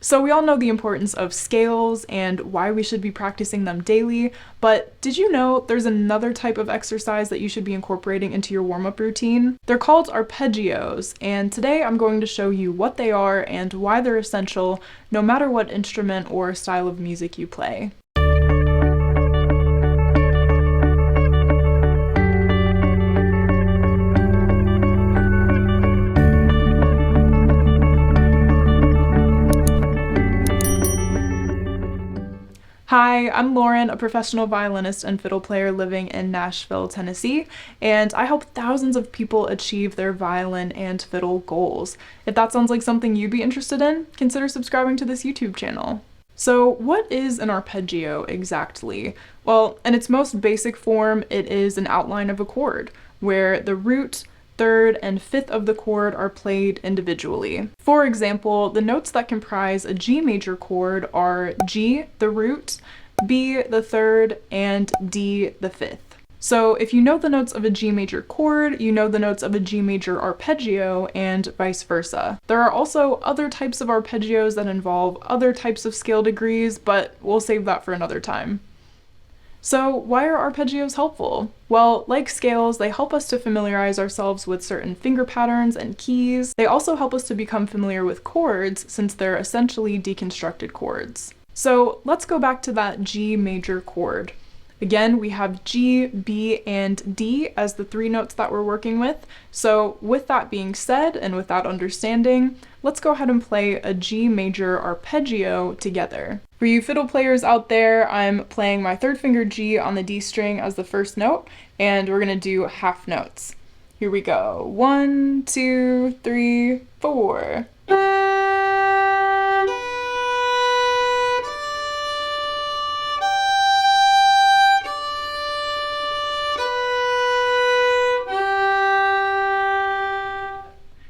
So we all know the importance of scales and why we should be practicing them daily, but did you know there's another type of exercise that you should be incorporating into your warm-up routine? They're called arpeggios, and today I'm going to show you what they are and why they're essential no matter what instrument or style of music you play. Hi, I'm Lauren, a professional violinist and fiddle player living in Nashville, Tennessee, and I help thousands of people achieve their violin and fiddle goals. If that sounds like something you'd be interested in, consider subscribing to this YouTube channel. So what is an arpeggio exactly? Well, in its most basic form, it is an outline of a chord, where the root, third, and fifth of the chord are played individually. For example, the notes that comprise a G major chord are G, the root, B, the third, and D, the fifth. So if you know the notes of a G major chord, you know the notes of a G major arpeggio, and vice versa. There are also other types of arpeggios that involve other types of scale degrees, but we'll save that for another time. So why are arpeggios helpful? Well, like scales, they help us to familiarize ourselves with certain finger patterns and keys. They also help us to become familiar with chords since they're essentially deconstructed chords. So let's go back to that G major chord. Again, we have G, B, and D as the three notes that we're working with. So with that being said, and with that understanding, let's go ahead and play a G major arpeggio together. For you fiddle players out there, I'm playing my third finger G on the D string as the first note, and we're gonna do half notes. Here we go. 1, 2, 3, 4.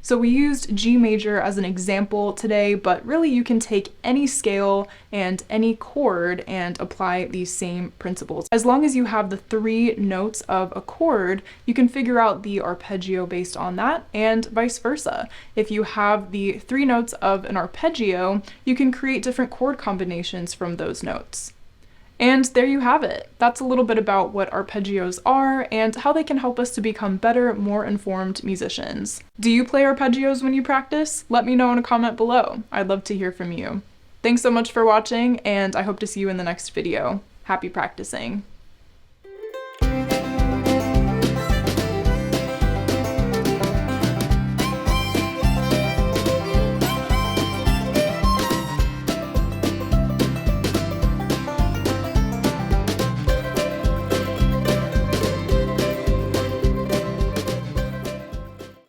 So we used G major as an example today, but really you can take any scale and any chord and apply these same principles. As long as you have the three notes of a chord, you can figure out the arpeggio based on that, and vice versa. If you have the three notes of an arpeggio, you can create different chord combinations from those notes. And there you have it. That's a little bit about what arpeggios are and how they can help us to become better, more informed musicians. Do you play arpeggios when you practice? Let me know in a comment below. I'd love to hear from you. Thanks so much for watching, and I hope to see you in the next video. Happy practicing.